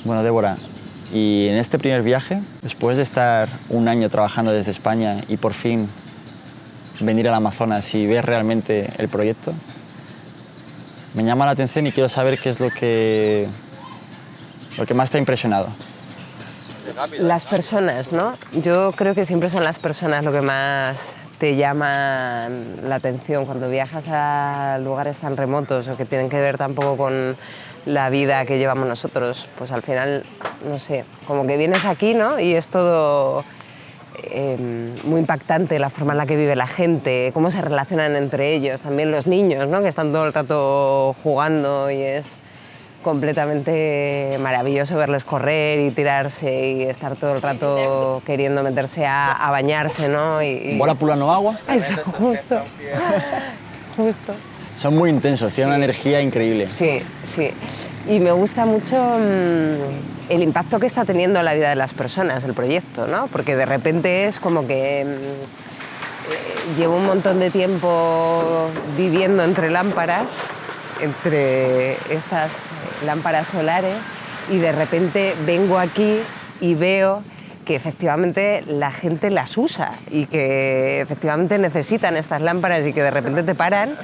Bueno, Débora, y en este primer viaje, después de estar un año trabajando desde España y por fin venir al Amazonas y ver realmente el proyecto, me llama la atención y quiero saber qué es lo que más te ha impresionado. Las personas, ¿no? Yo creo que siempre son las personas lo que más te llaman la atención cuando viajas a lugares tan remotos o que tienen que ver tampoco con la vida que llevamos nosotros. Pues al final, no sé, como que vienes aquí, ¿no? Y es todo muy impactante la forma en la que vive la gente, cómo se relacionan entre ellos, también los niños, ¿no? Que están todo el rato jugando y es completamente maravilloso verles correr y tirarse y estar todo el rato queriendo meterse a bañarse, ¿no? ¿Bola pulando agua? Eso, justo. Justo. Son muy intensos, tienen una energía increíble. Sí, sí. Y me gusta mucho el impacto que está teniendo en la vida de las personas el proyecto, ¿no? Porque de repente es como que llevo un montón de tiempo viviendo entre lámparas, entre estas lámparas solares, y de repente vengo aquí y veo que efectivamente la gente las usa y que efectivamente necesitan estas lámparas y que de repente te paran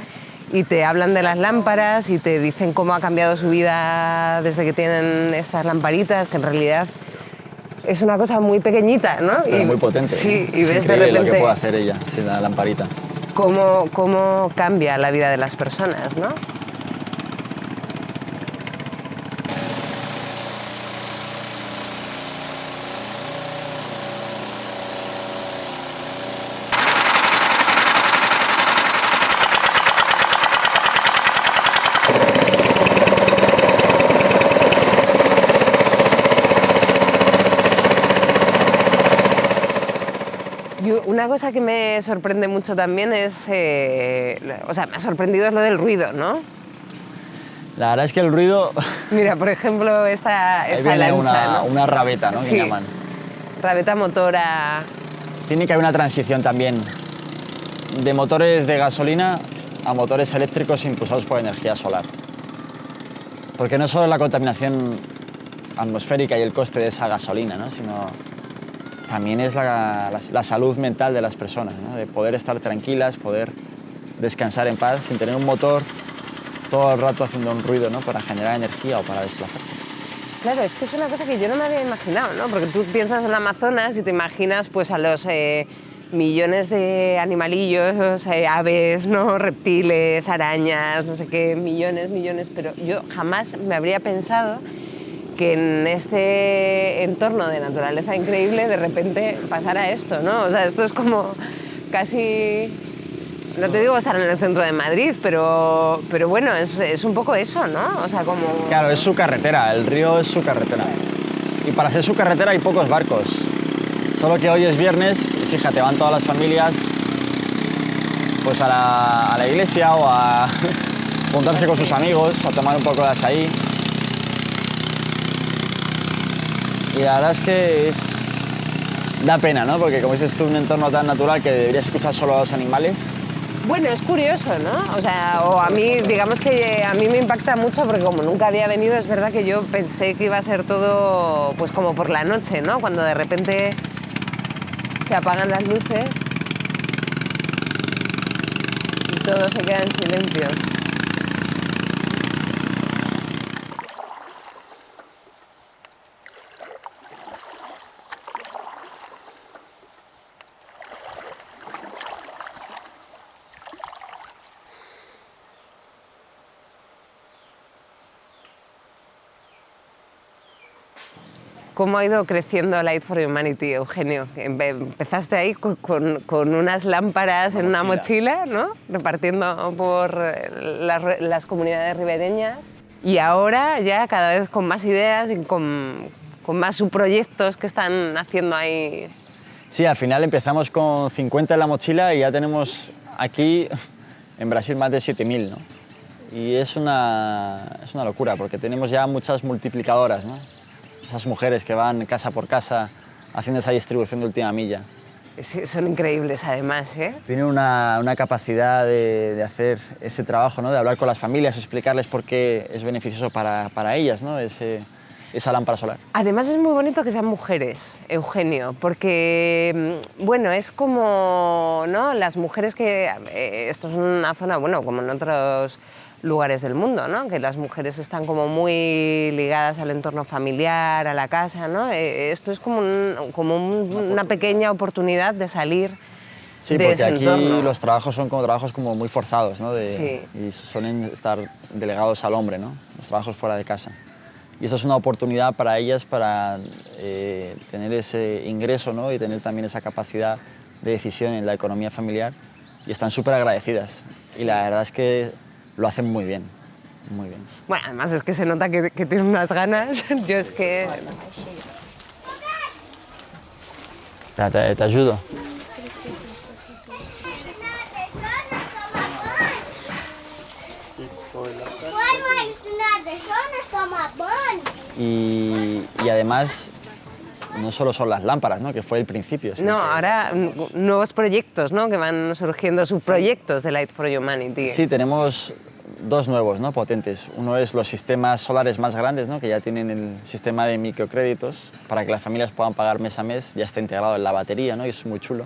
y te hablan de las lámparas y te dicen cómo ha cambiado su vida desde que tienen estas lamparitas, que en realidad es una cosa muy pequeñita, ¿no? Pero muy potente. Sí, y es ves de increíble repente lo que puede hacer ella sin la lamparita. cómo cambia la vida de las personas, ¿no? Una cosa que me sorprende mucho también es, o sea, me ha sorprendido es lo del ruido, ¿no? La verdad es que el ruido... Mira, por ejemplo, esta Ahí viene lancha, ¿no? una rabeta, ¿no? Sí, Que llaman. rabeta motora. Tiene que haber una transición también de motores de gasolina a motores eléctricos impulsados por energía solar. Porque no solo es la contaminación atmosférica y el coste de esa gasolina, ¿no? Sino también es la salud mental de las personas, ¿no? De poder estar tranquilas, poder descansar en paz sin tener un motor todo el rato haciendo un ruido, ¿no? Para generar energía o para desplazarse. Claro, es que es una cosa que yo no me había imaginado, ¿no? Porque tú piensas en el Amazonas y te imaginas pues a los millones de animalillos, aves, ¿no? Reptiles, arañas, no sé qué, millones, pero yo jamás me habría pensado que en este entorno de naturaleza increíble de repente pasara esto, ¿no? O sea, esto es como casi, no te digo estar en el centro de Madrid, pero bueno, es un poco eso, ¿no? O sea, como... Claro, es su carretera, el río es su carretera. Y para ser su carretera hay pocos barcos. Solo que hoy es viernes y fíjate, van todas las familias pues a la iglesia o a juntarse con sus amigos, a tomar un poco de açaí. Y la verdad es que da pena, ¿no? Porque como dices tú, un entorno tan natural que deberías escuchar solo a los animales. Bueno, es curioso, ¿no? O sea, o a mí, digamos que a mí me impacta mucho porque como nunca había venido, es verdad que yo pensé que iba a ser todo pues como por la noche, ¿no? Cuando de repente se apagan las luces y todo se queda en silencio. ¿Cómo ha ido creciendo Light for Humanity, Eugenio? Empezaste ahí con unas lámparas en una mochila, ¿no? Repartiendo por las comunidades ribereñas. Y ahora ya cada vez con más ideas y con más subproyectos que están haciendo ahí. Sí, al final empezamos con 50 en la mochila y ya tenemos aquí en Brasil más de 7.000, ¿no? Y es una locura porque tenemos ya muchas multiplicadoras, ¿no? Esas mujeres que van casa por casa haciendo esa distribución de última milla. Sí, son increíbles además, ¿eh? Tienen una capacidad de hacer ese trabajo, ¿no? De hablar con las familias, explicarles por qué es beneficioso para ellas, ¿no? esa lámpara solar. Además es muy bonito que sean mujeres, Eugenio, porque, bueno, es como, ¿no? Las mujeres que... esto es una zona, bueno, como en otros lugares del mundo, ¿no? Que las mujeres están como muy ligadas al entorno familiar, a la casa, ¿no? Esto es como, una pequeña oportunidad de salir Sí, de porque ese aquí entorno. los trabajos son como trabajos como muy forzados, ¿no? Sí. Y suelen estar delegados al hombre, ¿no? Los trabajos fuera de casa. Y eso es una oportunidad para ellas para tener ese ingreso, ¿no? Y tener también esa capacidad de decisión en la economía familiar. Y están súper agradecidas. Sí. Y la verdad es que lo hacen muy bien, muy bien. Bueno, además es que se nota que tienen unas ganas. Yo es que... Espera, te ayudo. Y además, no solo son las lámparas, ¿no? Que fue el principio. Sino No, que... ahora nuevos proyectos, ¿no? Que van surgiendo, subproyectos de Light for Humanity. Sí, tenemos dos nuevos, ¿no? Potentes. Uno es los sistemas solares más grandes, ¿no? Que ya tienen el sistema de microcréditos para que las familias puedan pagar mes a mes, ya está integrado en la batería, ¿no? Y es muy chulo.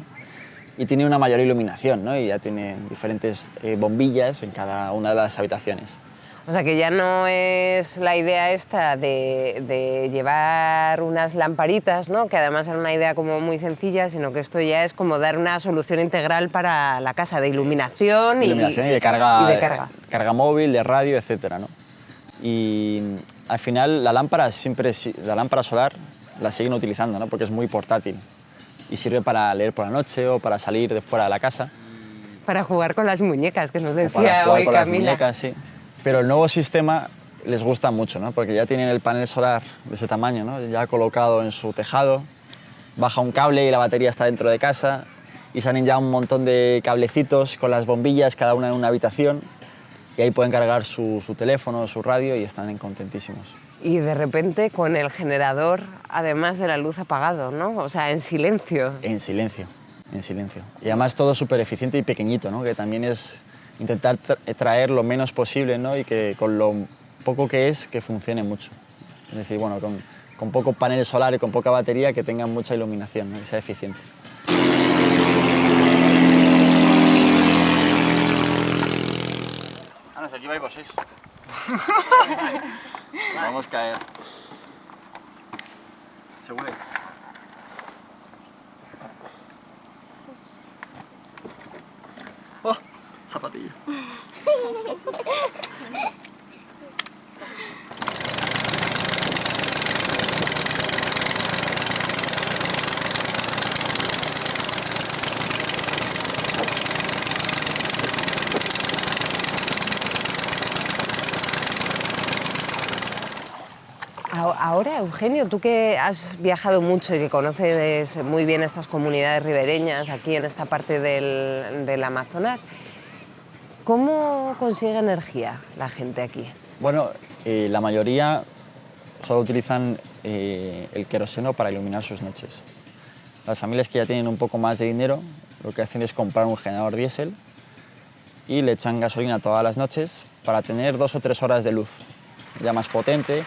Y tiene una mayor iluminación, ¿no? Y ya tiene diferentes bombillas en cada una de las habitaciones. O sea que ya no es la idea esta de llevar unas lamparitas, ¿no? Que además era una idea como muy sencilla, sino que esto ya es como dar una solución integral para la casa de iluminación, y de carga, carga móvil, de radio, etcétera, ¿no? Y al final la lámpara solar la siguen utilizando, ¿no? Porque es muy portátil y sirve para leer por la noche o para salir de fuera de la casa. Para jugar con las muñecas, que nos Para decía jugar hoy con Camila. las muñecas, sí. Pero el nuevo sistema les gusta mucho, ¿no? Porque ya tienen el panel solar de ese tamaño, ¿no? Ya colocado en su tejado, baja un cable y la batería está dentro de casa y salen ya un montón de cablecitos con las bombillas, cada una en una habitación, y ahí pueden cargar su teléfono, su radio y están contentísimos. Y de repente con el generador, además de la luz apagado, ¿no? O sea, en silencio. En silencio, en silencio. Y además todo súper eficiente y pequeñito, ¿no? Que también es intentar traer lo menos posible, ¿no? Y que con lo poco que es, que funcione mucho. Es decir, bueno, con poco panel solar y con poca batería, que tengan mucha iluminación, ¿no? Que sea eficiente. Ana, aquí vais vosotros. Vamos a caer. ¿Seguro? ¡Oh! Zapatilla. Ahora, Eugenio, tú que has viajado mucho y que conoces muy bien estas comunidades ribereñas aquí en esta parte del Amazonas, ¿cómo consigue energía la gente aquí? Bueno, la mayoría solo utilizan el queroseno para iluminar sus noches. Las familias que ya tienen un poco más de dinero lo que hacen es comprar un generador diésel y le echan gasolina todas las noches para tener 2 o 3 horas de luz, ya más potente,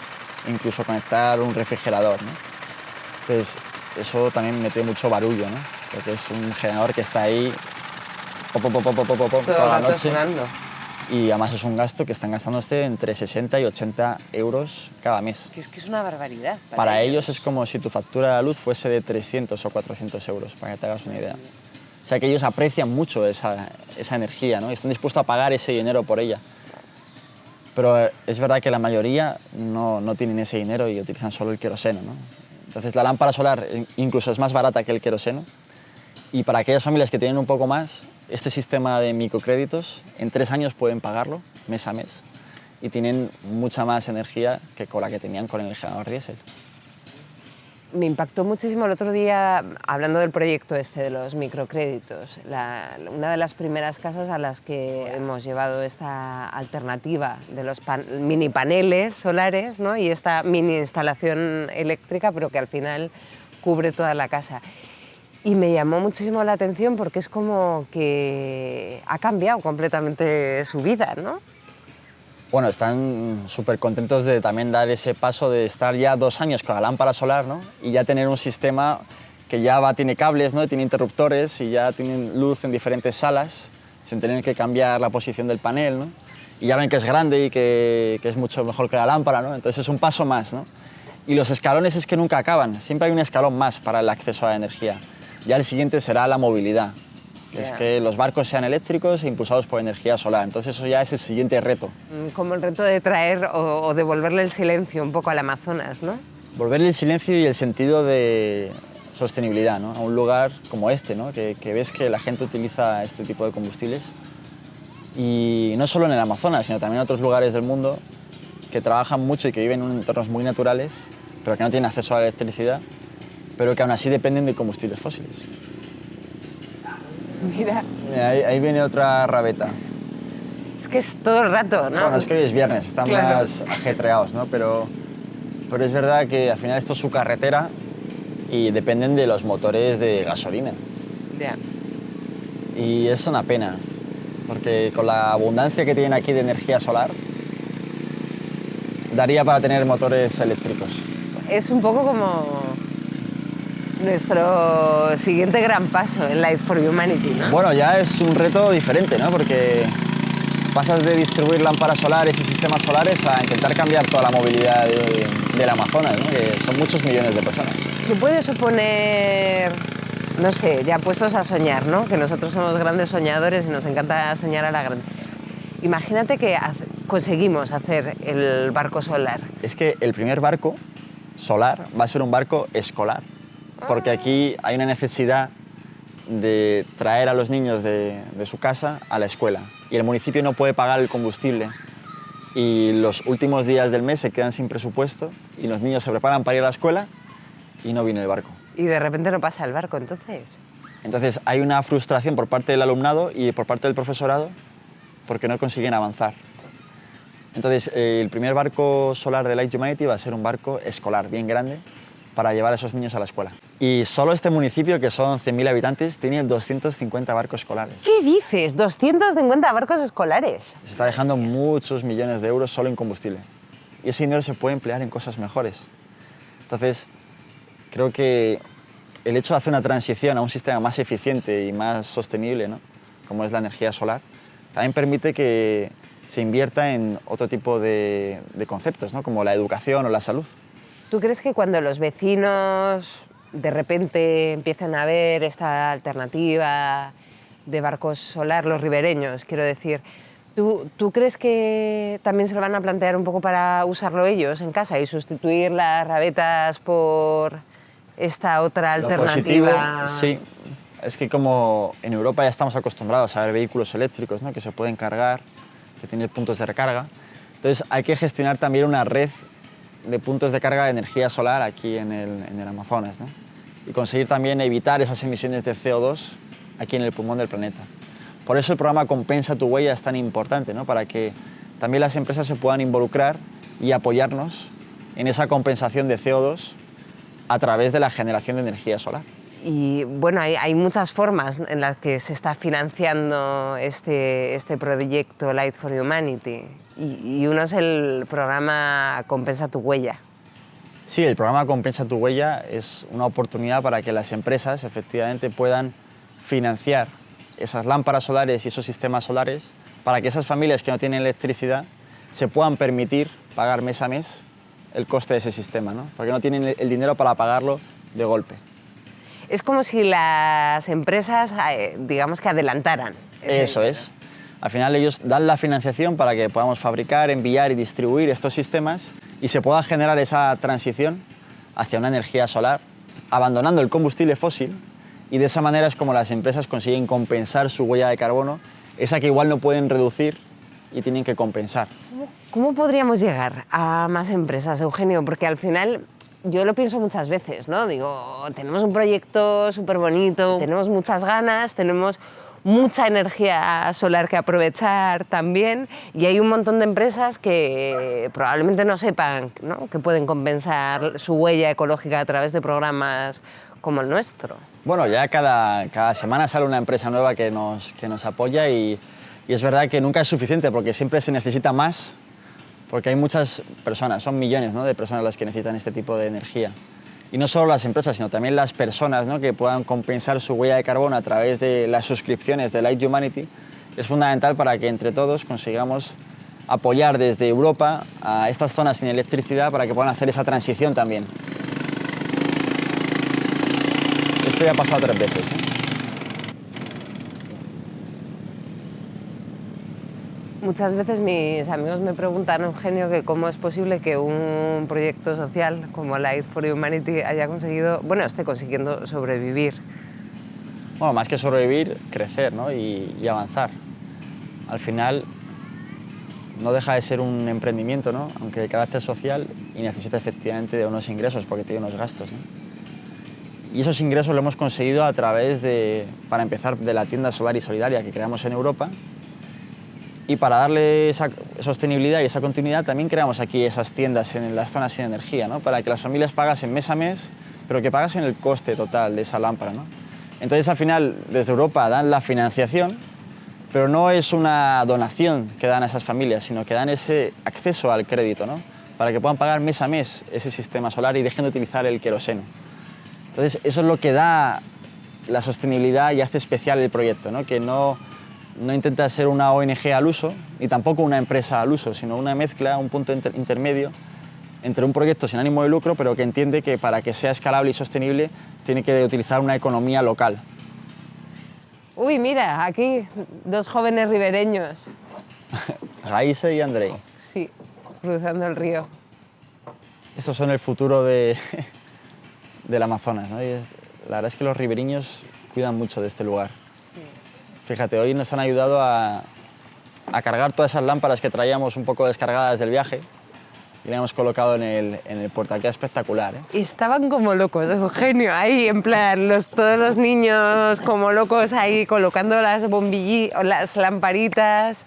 incluso conectar un refrigerador, ¿no? Entonces, eso también mete mucho barullo, ¿no? Porque es un generador que está ahí toda la noche. Sonando. Y además es un gasto que están gastándose entre 60 y 80 euros cada mes. Que es una barbaridad. Para ellos es como si tu factura de la luz fuese de 300 o 400 euros, para que te hagas una idea. O sea que ellos aprecian mucho esa energía, ¿no? Y están dispuestos a pagar ese dinero por ella. Pero es verdad que la mayoría no tienen ese dinero y utilizan solo el queroseno, ¿no? Entonces la lámpara solar incluso es más barata que el queroseno. Y para aquellas familias que tienen un poco más, este sistema de microcréditos, en 3 años pueden pagarlo mes a mes y tienen mucha más energía que con la que tenían con el generador diésel. Me impactó muchísimo el otro día, hablando del proyecto este de los microcréditos, una de las primeras casas a las que hemos llevado esta alternativa de los mini paneles solares, ¿no? Y esta mini instalación eléctrica, pero que al final cubre toda la casa. Y me llamó muchísimo la atención porque es como que ha cambiado completamente su vida, ¿no? Bueno, están súper contentos de también dar ese paso de estar ya 2 años con la lámpara solar, ¿no? Y ya tener un sistema que ya tiene cables, ¿no? Tiene interruptores y ya tienen luz en diferentes salas, sin tener que cambiar la posición del panel, ¿no? Y ya ven que es grande y que es mucho mejor que la lámpara, ¿no? Entonces es un paso más, ¿no? Y los escalones es que nunca acaban, siempre hay un escalón más para el acceso a la energía. Ya el siguiente será la movilidad, es que los barcos sean eléctricos e impulsados por energía solar. Entonces eso ya es el siguiente reto. Como el reto de traer o devolverle el silencio un poco al Amazonas, ¿no? Volverle el silencio y el sentido de sostenibilidad, ¿no? A un lugar como este, ¿no? Que ves que la gente utiliza este tipo de combustibles. Y no solo en el Amazonas, sino también en otros lugares del mundo que trabajan mucho y que viven en entornos muy naturales, pero que no tienen acceso a la electricidad, pero que aún así dependen de combustibles fósiles. Mira. Ahí viene otra rabeta. Es que es todo el rato, ¿no? Bueno, es que hoy es viernes, están más ajetreados, ¿no? Pero es verdad que al final esto es su carretera y dependen de los motores de gasolina. Ya. Y es una pena, porque con la abundancia que tienen aquí de energía solar, daría para tener motores eléctricos. Es un poco como nuestro siguiente gran paso en Light for Humanity, ¿no? Bueno, ya es un reto diferente, ¿no? Porque pasas de distribuir lámparas solares y sistemas solares a intentar cambiar toda la movilidad del Amazonas, ¿no? Que son muchos millones de personas. ¿Qué puede suponer, no sé, ya puestos a soñar, ¿no? Que nosotros somos grandes soñadores y nos encanta soñar a la grande. Imagínate que conseguimos hacer el barco solar. Es que el primer barco solar va a ser un barco escolar, porque aquí hay una necesidad de traer a los niños de su casa a la escuela y el municipio no puede pagar el combustible y los últimos días del mes se quedan sin presupuesto y los niños se preparan para ir a la escuela y no viene el barco. Y de repente no pasa el barco, entonces. Entonces hay una frustración por parte del alumnado y por parte del profesorado porque no consiguen avanzar. Entonces el primer barco solar de Light Humanity va a ser un barco escolar bien grande para llevar a esos niños a la escuela. Y solo este municipio, que son 100.000 habitantes, tiene 250 barcos escolares. ¿Qué dices? 250 barcos escolares. Se está dejando muchos millones de euros solo en combustible. Y ese dinero se puede emplear en cosas mejores. Entonces, creo que el hecho de hacer una transición a un sistema más eficiente y más sostenible, ¿no? Como es la energía solar, también permite que se invierta en otro tipo de conceptos, ¿no? Como la educación o la salud. ¿Tú crees que cuando los vecinos de repente empiezan a ver esta alternativa de barcos solar, los ribereños, quiero decir, ¿tú crees que también se lo van a plantear un poco para usarlo ellos en casa y sustituir las rabetas por esta otra alternativa? Lo positivo, sí, es que como en Europa ya estamos acostumbrados a ver vehículos eléctricos, ¿no? Que se pueden cargar, que tienen puntos de recarga, entonces hay que gestionar también una red de puntos de carga de energía solar aquí en el Amazonas, ¿no? Y conseguir también evitar esas emisiones de CO2 aquí en el pulmón del planeta. Por eso el programa Compensa tu Huella es tan importante, ¿no? Para que también las empresas se puedan involucrar y apoyarnos en esa compensación de CO2 a través de la generación de energía solar. Y bueno, hay muchas formas en las que se está financiando este proyecto Light for Humanity. Y uno es el programa Compensa tu Huella. Sí, el programa Compensa tu Huella es una oportunidad para que las empresas efectivamente puedan financiar esas lámparas solares y esos sistemas solares para que esas familias que no tienen electricidad se puedan permitir pagar mes a mes el coste de ese sistema, ¿no? Porque no tienen el dinero para pagarlo de golpe. Es como si las empresas, digamos que adelantaran. Eso es. Al final ellos dan la financiación para que podamos fabricar, enviar y distribuir estos sistemas y se pueda generar esa transición hacia una energía solar, abandonando el combustible fósil, y de esa manera es como las empresas consiguen compensar su huella de carbono, esa que igual no pueden reducir y tienen que compensar. ¿Cómo podríamos llegar a más empresas, Eugenio? Porque al final yo lo pienso muchas veces, ¿no? Digo, tenemos un proyecto súper bonito, tenemos muchas ganas, tenemos mucha energía solar que aprovechar también y hay un montón de empresas que probablemente no sepan, ¿no? Que pueden compensar su huella ecológica a través de programas como el nuestro. Bueno, ya cada semana sale una empresa nueva que nos apoya y es verdad que nunca es suficiente porque siempre se necesita más porque hay muchas personas, son millones, ¿no?, de personas las que necesitan este tipo de energía. Y no solo las empresas, sino también las personas, ¿no?, que puedan compensar su huella de carbono a través de las suscripciones de Light Humanity, es fundamental para que entre todos consigamos apoyar desde Europa a estas zonas sin electricidad para que puedan hacer esa transición también. Esto ya ha pasado 3 veces, ¿eh? Muchas veces mis amigos me preguntan, Eugenio, que cómo es posible que un proyecto social como Light for Humanity haya conseguido, bueno, esté consiguiendo sobrevivir. Bueno, más que sobrevivir, crecer, ¿no?, y avanzar. Al final no deja de ser un emprendimiento, ¿no?, aunque de carácter social, y necesita efectivamente de unos ingresos porque tiene unos gastos, ¿no? Y esos ingresos lo hemos conseguido a través de, para empezar, de la tienda solar y solidaria que creamos en Europa. Y para darle esa sostenibilidad y esa continuidad también creamos aquí esas tiendas en las zonas sin energía, ¿no?, para que las familias pagasen mes a mes, pero que pagasen el coste total de esa lámpara, ¿no? Entonces al final desde Europa dan la financiación, pero no es una donación que dan a esas familias, sino que dan ese acceso al crédito, ¿no?, para que puedan pagar mes a mes ese sistema solar y dejen de utilizar el queroseno. Entonces eso es lo que da la sostenibilidad y hace especial el proyecto, ¿no?, que no intenta ser una ONG al uso, ni tampoco una empresa al uso, sino una mezcla, un punto intermedio entre un proyecto sin ánimo de lucro, pero que entiende que para que sea escalable y sostenible tiene que utilizar una economía local. Uy, mira, aquí 2 jóvenes ribereños. Raíse y Andrei. Sí, cruzando el río. Estos son el futuro del Amazonas, ¿no? La verdad es que los ribereños cuidan mucho de este lugar. Fíjate, hoy nos han ayudado a cargar todas esas lámparas que traíamos un poco descargadas del viaje y las hemos colocado en el puerto. Queda espectacular, ¿eh? Y estaban como locos, Eugenio, ahí en plan, todos los niños como locos ahí colocando las bombillitas, las lamparitas,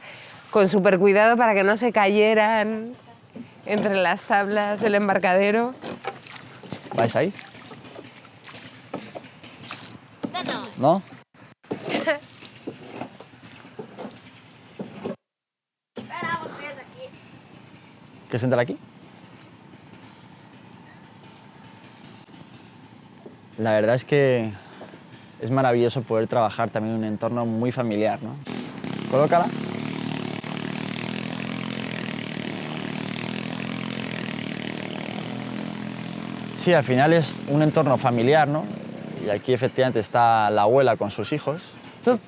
con súper cuidado para que no se cayeran entre las tablas del embarcadero. ¿Vais ahí? No. ¿No? Esperamos que es aquí. ¿Quieres entrar aquí? La verdad es que es maravilloso poder trabajar también en un entorno muy familiar, ¿no? Colócala. Sí, al final es un entorno familiar, ¿no? Y aquí efectivamente está la abuela con sus hijos.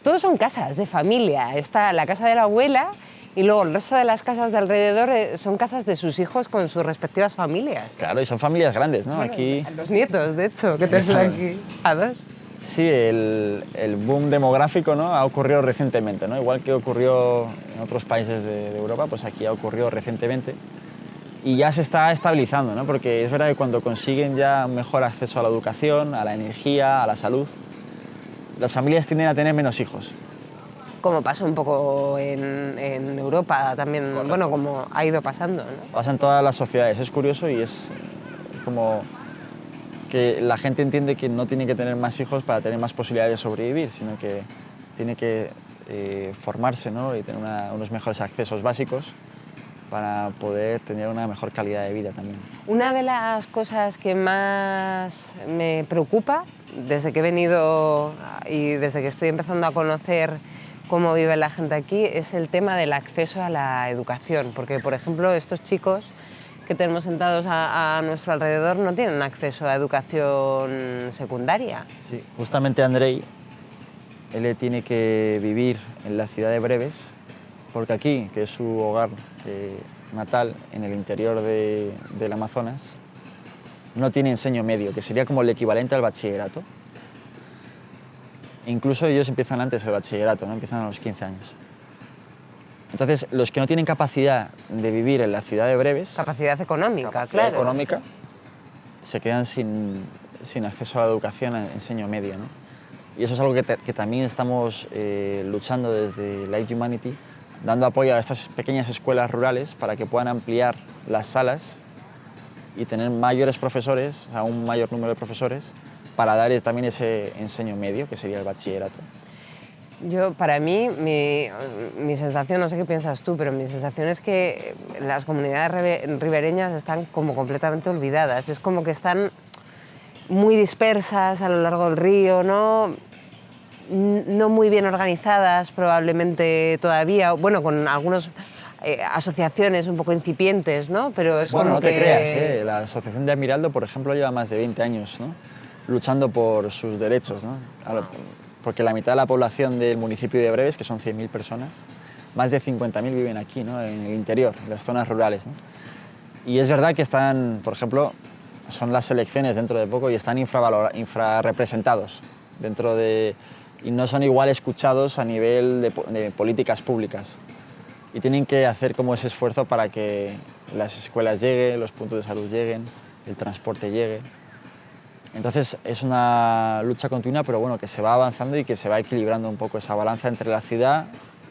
Todos son casas de familia. Está la casa de la abuela y luego el resto de las casas de alrededor son casas de sus hijos con sus respectivas familias. Claro, y son familias grandes, ¿no? Aquí... Los nietos, de hecho, que te están aquí a 2. Sí, el boom demográfico, ¿no?, ha ocurrido recientemente, ¿no? Igual que ocurrió en otros países de Europa, pues aquí ha ocurrido recientemente. Y ya se está estabilizando, ¿no?, porque es verdad que cuando consiguen ya un mejor acceso a la educación, a la energía, a la salud, las familias tienden a tener menos hijos. Como pasó un poco en Europa también, Correcto. bueno, como ha ido pasando, ¿no? Pasa en todas las sociedades, es curioso y es como que la gente entiende que no tiene que tener más hijos para tener más posibilidades de sobrevivir, sino que tiene que formarse, ¿no?, y tener unos mejores accesos básicos para poder tener una mejor calidad de vida también. Una de las cosas que más me preocupa desde que he venido y desde que estoy empezando a conocer cómo vive la gente aquí es el tema del acceso a la educación, porque por ejemplo estos chicos que tenemos sentados a nuestro alrededor no tienen acceso a educación secundaria. Sí, justamente Andrei, él tiene que vivir en la ciudad de Breves, porque aquí, que es su hogar natal, en el interior del Amazonas, no tiene enseño medio, que sería como el equivalente al bachillerato. Incluso ellos empiezan antes el bachillerato, ¿no?, empiezan a los 15 años. Entonces, los que no tienen capacidad de vivir en la ciudad de Breves, Capacidad económica, capacidad claro. económica, se quedan sin acceso a la educación, a enseño medio, ¿no? Y eso es algo que también estamos luchando desde Light Humanity, dando apoyo a estas pequeñas escuelas rurales para que puedan ampliar las salas y tener mayores profesores, o sea, un mayor número de profesores, para dar también ese enseño medio, que sería el bachillerato. Para mí, mi sensación, no sé qué piensas tú, pero mi sensación es que las comunidades ribereñas están como completamente olvidadas. Es como que están muy dispersas a lo largo del río, ¿no? No muy bien organizadas probablemente todavía, bueno, con algunas asociaciones un poco incipientes, ¿no? Pero es Bueno, como no te que... creas, ¿eh? La Asociación de Amiraldo, por ejemplo, lleva más de 20 años, ¿no? Luchando por sus derechos, ¿no? Porque la mitad de la población del municipio de Breves, que son 100.000 personas, más de 50.000 viven aquí, ¿no? En el interior, en las zonas rurales, ¿no? Y es verdad que están, por ejemplo, son las elecciones dentro de poco y están infrarrepresentados dentro de... y no son igual escuchados a nivel de políticas públicas. Y tienen que hacer como ese esfuerzo para que las escuelas lleguen, los puntos de salud lleguen, el transporte llegue. Entonces es una lucha continua, pero bueno, que se va avanzando y que se va equilibrando un poco esa balanza entre la ciudad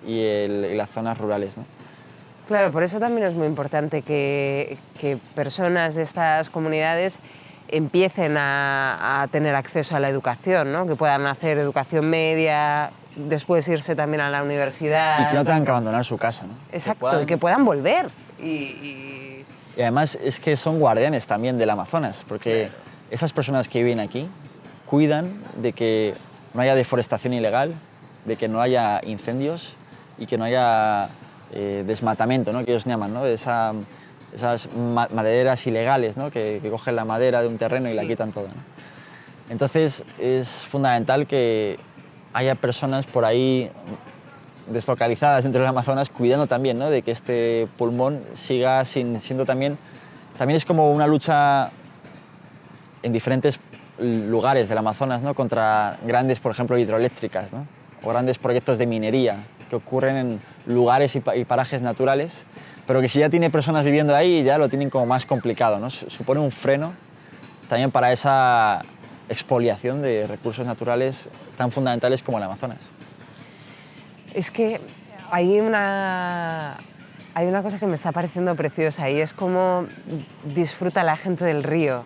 y las zonas rurales, ¿no? Claro, por eso también es muy importante que personas de estas comunidades empiecen a tener acceso a la educación, ¿no? Que puedan hacer educación media, después irse también a la universidad. Y que no tengan que abandonar su casa, ¿no? Exacto, y que puedan volver. Y además es que son guardianes también del Amazonas, porque esas personas que viven aquí cuidan de que no haya deforestación ilegal, de que no haya incendios y que no haya desmatamiento, ¿no? Que ellos llaman, ¿no? Esas madereras ilegales, ¿no? Que cogen la madera de un terreno y la quitan toda, ¿no? Entonces es fundamental que haya personas por ahí deslocalizadas dentro del Amazonas cuidando también, ¿no? De que este pulmón siga siendo también es como una lucha en diferentes lugares del Amazonas, ¿no? Contra grandes, por ejemplo, hidroeléctricas, ¿no? O grandes proyectos de minería que ocurren en lugares y parajes naturales, pero que si ya tiene personas viviendo ahí ya lo tienen como más complicado, ¿no? Supone un freno también para esa expoliación de recursos naturales tan fundamentales como el Amazonas. Es que hay una cosa que me está pareciendo preciosa y es cómo disfruta la gente del río.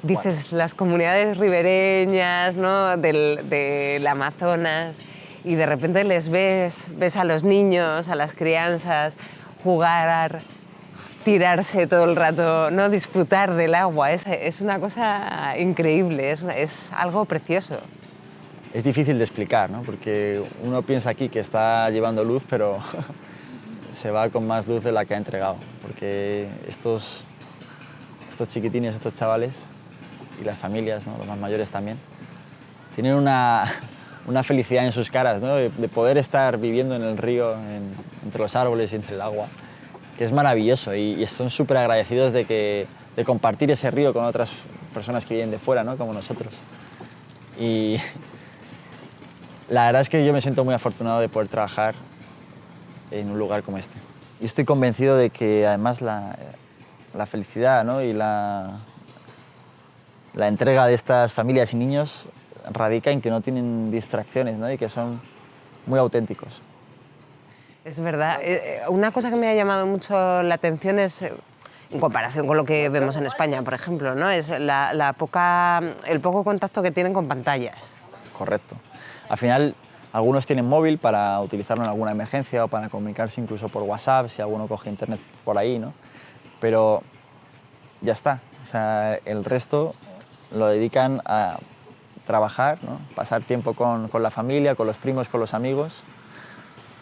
Dices, las comunidades ribereñas, ¿no? del Amazonas, y de repente les ves a los niños, a las crianzas, jugar, tirarse todo el rato, ¿no? Disfrutar del agua. Es una cosa increíble, es algo precioso. Es difícil de explicar, ¿no? Porque uno piensa aquí que está llevando luz, pero se va con más luz de la que ha entregado. Porque estos chiquitines, estos chavales, y las familias, ¿no? Los más mayores también, tienen una felicidad en sus caras, ¿no? De poder estar viviendo en el río, entre los árboles y entre el agua, que es maravilloso. Y son súper agradecidos de compartir ese río con otras personas que vienen de fuera, ¿no? Como nosotros. Y la verdad es que yo me siento muy afortunado de poder trabajar en un lugar como este. Y estoy convencido de que además la felicidad, ¿no? Y la entrega de estas familias y niños radica en que no tienen distracciones, ¿no? Y que son muy auténticos. Es verdad. Una cosa que me ha llamado mucho la atención es, en comparación con lo que vemos en España, por ejemplo, ¿no? Es el poco contacto que tienen con pantallas. Correcto. Al final, algunos tienen móvil para utilizarlo en alguna emergencia o para comunicarse incluso por WhatsApp, si alguno coge internet por ahí, ¿no? Pero ya está. O sea, el resto lo dedican a trabajar, ¿no? Pasar tiempo con la familia, con los primos, con los amigos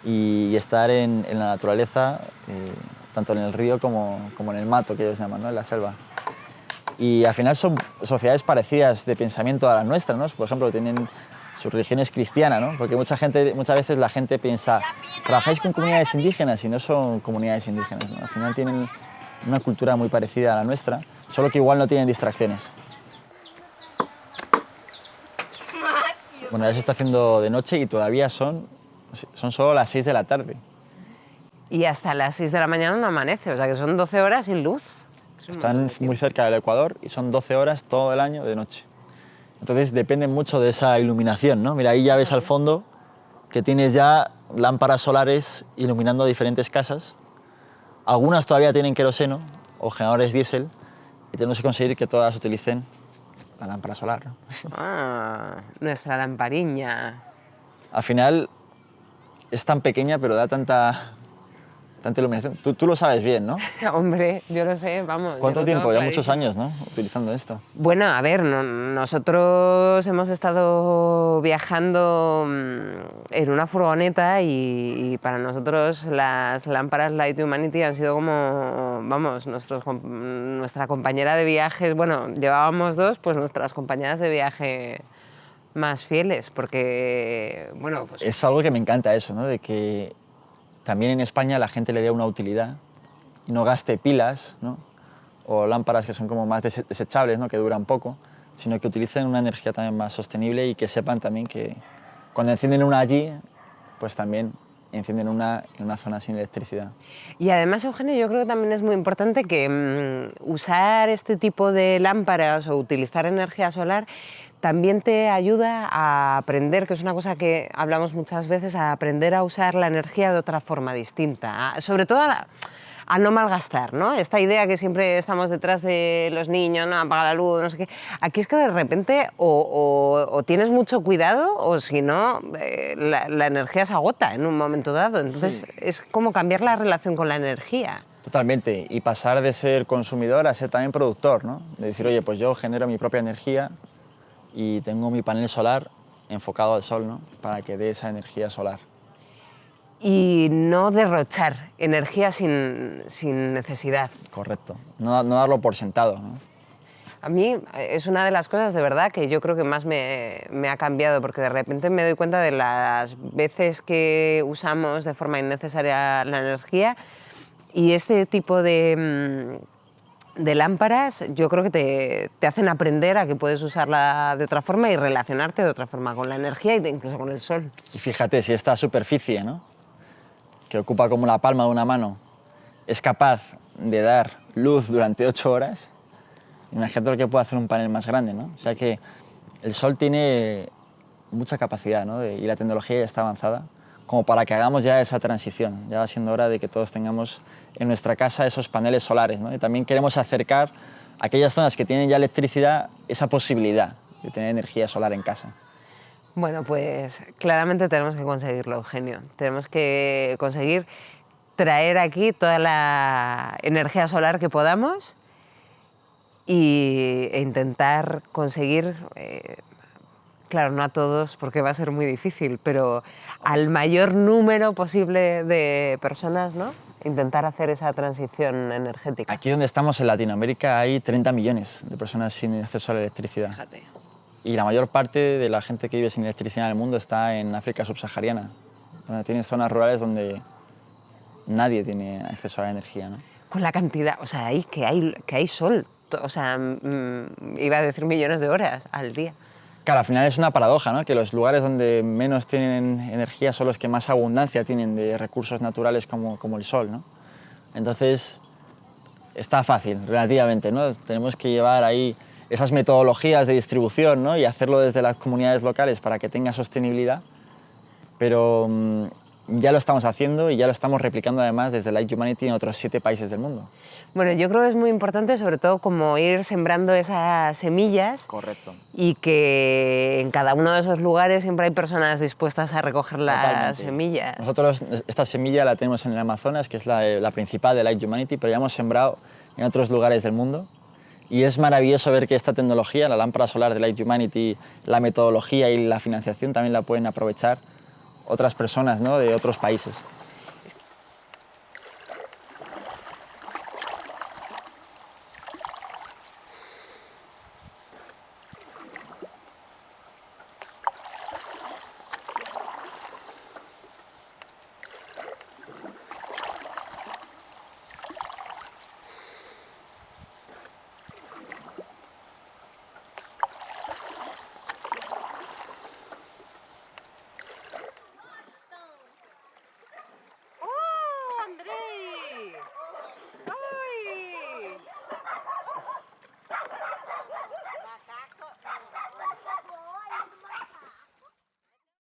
y estar en la naturaleza, tanto en el río como en el mato, que ellos llaman, ¿no? En la selva. Y al final son sociedades parecidas de pensamiento a la nuestra, ¿no? Por ejemplo, tienen su religión es cristiana, ¿no? Porque muchas veces la gente piensa, trabajáis con comunidades indígenas y no son comunidades indígenas, ¿no? Al final tienen una cultura muy parecida a la nuestra, solo que igual no tienen distracciones. Bueno, ya se está haciendo de noche y todavía son solo las 6 de la tarde. Y hasta las 6 de la mañana no amanece, o sea que son 12 horas sin luz. Están muy cerca del Ecuador y son 12 horas todo el año de noche. Entonces dependen mucho de esa iluminación, ¿no? Mira, ahí ya ves al fondo que tienes ya lámparas solares iluminando diferentes casas. Algunas todavía tienen queroseno o generadores diésel y tenemos que conseguir que todas utilicen la lámpara solar, ¿no? Ah, nuestra lampariña. Al final, es tan pequeña, pero da tanta iluminación. Tú lo sabes bien, ¿no? Hombre, yo lo sé, vamos. ¿Cuánto yo lo tiempo? tengo Ya muchos clarísimo. años, ¿no? Utilizando esto. Bueno, a ver, nosotros hemos estado viajando en una furgoneta y para nosotros las lámparas Light Humanity han sido como, vamos, nuestra compañera de viajes. Bueno, llevábamos dos, pues nuestras compañeras de viaje más fieles, porque, bueno, pues Es algo que me encanta eso, ¿no? De que también en España la gente le dé una utilidad y no gaste pilas, ¿no? O lámparas que son como más desechables, ¿no? Que duran poco, sino que utilicen una energía también más sostenible y que sepan también que cuando encienden una allí, pues también encienden una en una zona sin electricidad. Y además, Eugenio, yo creo que también es muy importante que usar este tipo de lámparas o utilizar energía solar también te ayuda a aprender, que es una cosa que hablamos muchas veces, a aprender a usar la energía de otra forma distinta, sobre todo a no malgastar, ¿no? Esta idea que siempre estamos detrás de los niños, no apaga la luz, no sé qué. Aquí es que de repente o tienes mucho cuidado o si no, la energía se agota en un momento dado. Entonces es como cambiar la relación con la energía. Totalmente, y pasar de ser consumidor a ser también productor, ¿no? De decir, oye, pues yo genero mi propia energía y tengo mi panel solar enfocado al sol, ¿no? Para que dé esa energía solar. Y no derrochar energía sin necesidad. Correcto, no darlo por sentado, ¿no? A mí es una de las cosas de verdad que yo creo que más me ha cambiado, porque de repente me doy cuenta de las veces que usamos de forma innecesaria la energía y este tipo de lámparas yo creo que te hacen aprender a que puedes usarla de otra forma y relacionarte de otra forma con la energía e incluso con el sol. Y fíjate, si esta superficie, ¿no? Que ocupa como la palma de una mano, es capaz de dar luz durante 8 horas, imagínate lo que puede hacer un panel más grande, ¿no? O sea que el sol tiene mucha capacidad, ¿no? Y la tecnología ya está avanzada como para que hagamos ya esa transición. Ya va siendo hora de que todos tengamos en nuestra casa esos paneles solares, ¿no? Y también queremos acercar a aquellas zonas que tienen ya electricidad esa posibilidad de tener energía solar en casa. Bueno, pues claramente tenemos que conseguirlo, Eugenio. Tenemos que conseguir traer aquí toda la energía solar que podamos e intentar conseguir, claro, no a todos porque va a ser muy difícil, pero al mayor número posible de personas, ¿no? Intentar hacer esa transición energética. Aquí donde estamos en Latinoamérica hay 30 millones de personas sin acceso a la electricidad. Fíjate. Y la mayor parte de la gente que vive sin electricidad en el mundo está en África subsahariana, donde tienes zonas rurales donde nadie tiene acceso a la energía, ¿no? Con la cantidad, o sea, ahí que hay sol, o sea, iba a decir millones de horas al día. Claro, al final es una paradoja, ¿no? Que los lugares donde menos tienen energía son los que más abundancia tienen de recursos naturales como el sol, ¿no? Entonces, está fácil, relativamente, ¿no? Tenemos que llevar ahí esas metodologías de distribución, ¿no? Y hacerlo desde las comunidades locales para que tenga sostenibilidad, pero ya lo estamos haciendo y ya lo estamos replicando además desde Light Humanity en otros 7 países del mundo. Bueno, yo creo que es muy importante sobre todo como ir sembrando esas semillas. Correcto. Y que en cada uno de esos lugares siempre hay personas dispuestas a recoger las Totalmente. semillas. Nosotros esta semilla la tenemos en el Amazonas, que es la principal de Light Humanity, pero ya hemos sembrado en otros lugares del mundo. Y es maravilloso ver que esta tecnología, la lámpara solar de Light Humanity, la metodología y la financiación también la pueden aprovechar otras personas, ¿no? De otros países.